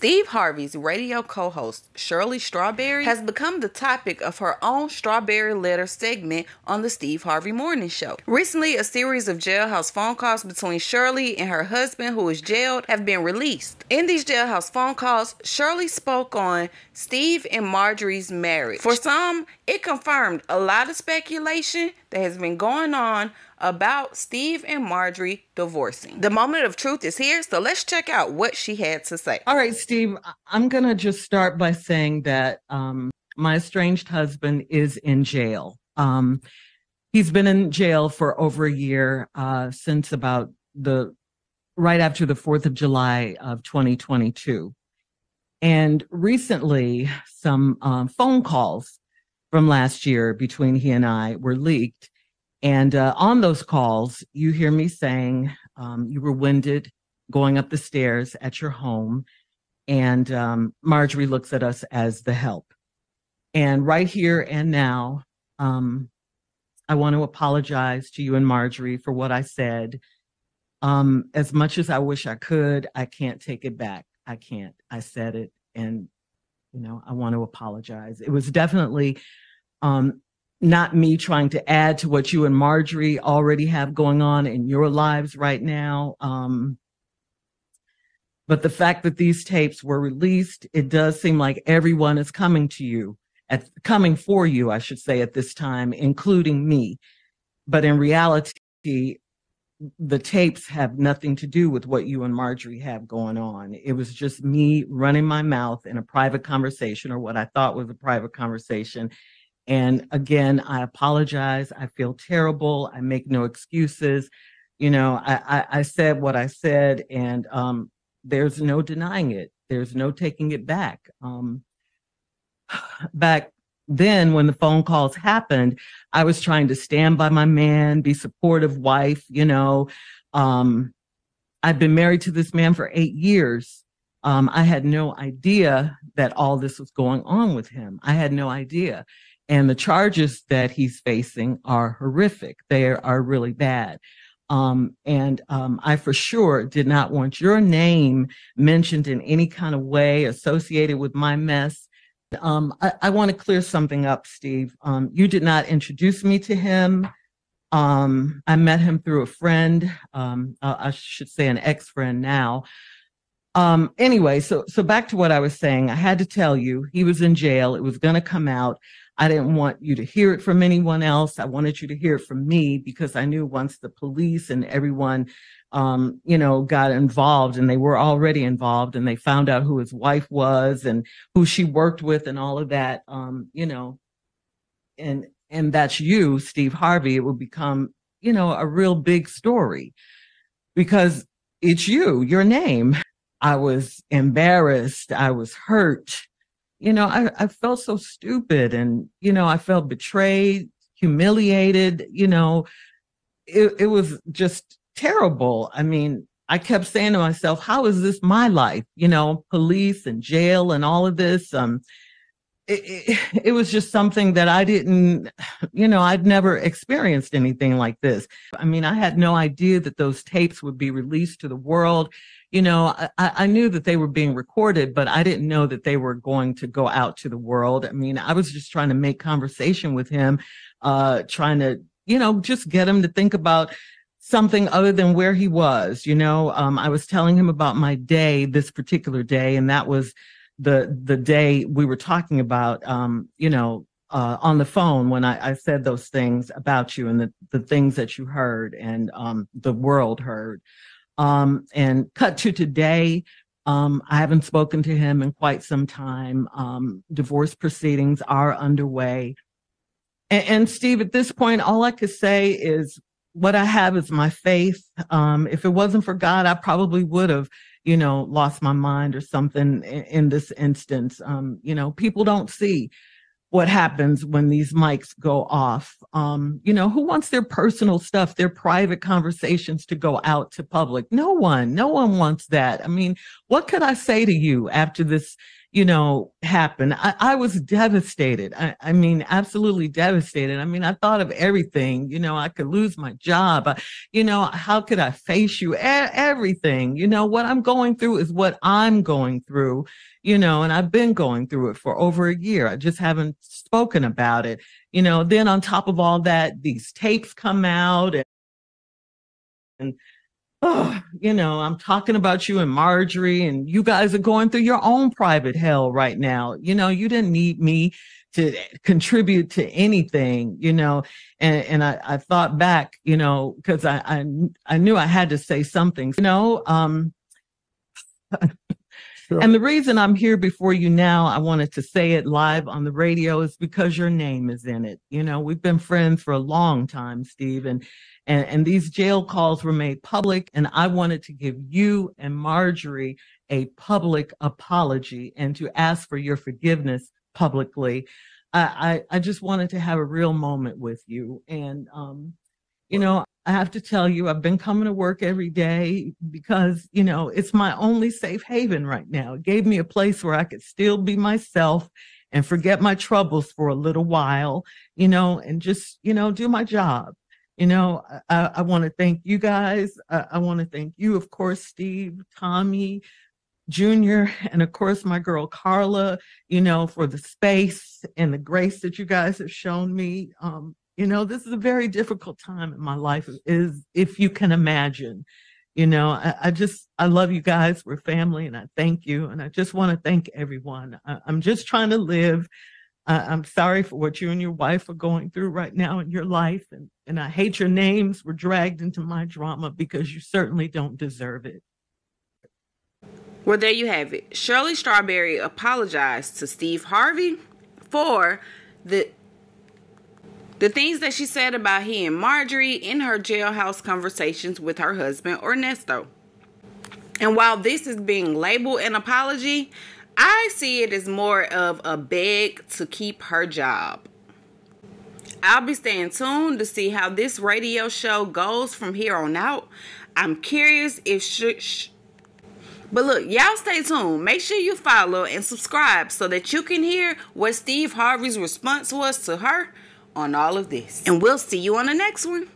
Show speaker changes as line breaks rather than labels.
Steve Harvey's radio co-host, Shirley Strawberry, has become the topic of her own Strawberry Letter segment on the Steve Harvey Morning Show. Recently, a series of jailhouse phone calls between Shirley and her husband, who is jailed, have been released. In these jailhouse phone calls, Shirley spoke on Steve and Marjorie's marriage. For some, it confirmed a lot of speculation that has been going on about Steve and Marjorie divorcing. The moment of truth is here, so let's check out what she had to say.
All right, Steve, I'm going to just start by saying that my estranged husband is in jail. He's been in jail for over a year, since about right after the 4th of July of 2022. And recently, some phone calls from last year between he and I were leaked. And on those calls, you hear me saying you were winded going up the stairs at your home. And Marjorie looks at us as the help. And right here and now, I want to apologize to you and Marjorie for what I said. As much as I wish I could, I can't take it back. I can't. I said it. And, you know, I want to apologize. It was definitely not me trying to add to what you and Marjorie already have going on in your lives right now. But the fact that these tapes were released, it does seem like everyone is coming for you, I should say, at this time, including me. But in reality, the tapes have nothing to do with what you and Marjorie have going on. It was just me running my mouth in a private conversation, or what I thought was a private conversation. And again, I apologize. I feel terrible. I make no excuses. You know, I said what I said, and there's no denying it. There's no taking it back. Back then, when the phone calls happened, I was trying to stand by my man, be supportive wife. You know, I've been married to this man for 8 years. I had no idea that all this was going on with him. I had no idea. And the charges that he's facing are horrific. They are really bad. I for sure did not want your name mentioned in any kind of way associated with my mess. I want to clear something up, Steve. You did not introduce me to him. I met him through a friend. I should say an ex-friend now. Anyway, so back to what I was saying. I had to tell you, he was in jail. It was going to come out. I didn't want you to hear it from anyone else. I wanted you to hear it from me, because I knew once the police and everyone, you know, got involved, and they were already involved, and they found out who his wife was and who she worked with and all of that, you know, and that's you, Steve Harvey, it would become, you know, a real big story, because it's you, your name. I was embarrassed. I was hurt. You know, I felt so stupid, and, you know, I felt betrayed, humiliated. You know, it was just terrible. I mean, I kept saying to myself, how is this my life? You know, police and jail and all of this. It was just something that I didn't, you know, I'd never experienced anything like this. I mean, I had no idea that those tapes would be released to the world. You know, I knew that they were being recorded, but I didn't know that they were going to go out to the world. I mean, I was just trying to make conversation with him, trying to, you know, just get him to think about something other than where he was. You know, I was telling him about my day, this particular day, and that was the day we were talking about, you know, on the phone when I said those things about you, and the things that you heard and the world heard. And cut to today, I haven't spoken to him in quite some time. Divorce proceedings are underway. And Steve, at this point, all I could say is what I have is my faith. If it wasn't for God, I probably would have, you know, lost my mind or something in this instance. You know, people don't see what happens when these mics go off. You know, who wants their personal stuff, their private conversations to go out to public? No one wants that. I mean, what could I say to you after this, happened. I was devastated. I mean, absolutely devastated. I mean, I thought of everything. I could lose my job. How could I face you? Everything. What I'm going through is what I'm going through, and I've been going through it for over a year. I just haven't spoken about it. Then on top of all that, these tapes come out and oh, I'm talking about you and Marjorie, and you guys are going through your own private hell right now. You didn't need me to contribute to anything, and I thought back, because I knew I had to say something, Sure. And the reason I'm here before you now, I wanted to say it live on the radio, is because your name is in it. We've been friends for a long time, Steve, and these jail calls were made public, and I wanted to give you and Marjorie a public apology and to ask for your forgiveness publicly. I just wanted to have a real moment with you. And, I have to tell you, I've been coming to work every day because, it's my only safe haven right now. It gave me a place where I could still be myself and forget my troubles for a little while, and just, do my job. I want to thank you guys. I want to thank you, of course, Steve, Tommy, Junior, and of course, my girl Carla, for the space and the grace that you guys have shown me. This is a very difficult time in my life, if you can imagine. I love you guys. We're family, and I thank you. And I just want to thank everyone. I'm just trying to live. I'm sorry for what you and your wife are going through right now in your life. And I hate your names were dragged into my drama because you certainly don't deserve it.
Well, there you have it. Shirley Strawberry apologized to Steve Harvey for the things that she said about he and Marjorie in her jailhouse conversations with her husband, Ernesto. And while this is being labeled an apology, I see it as more of a beg to keep her job. I'll be staying tuned to see how this radio show goes from here on out. I'm curious if but look, y'all stay tuned. Make sure you follow and subscribe so that you can hear what Steve Harvey's response was to her on all of this. And we'll see you on the next one.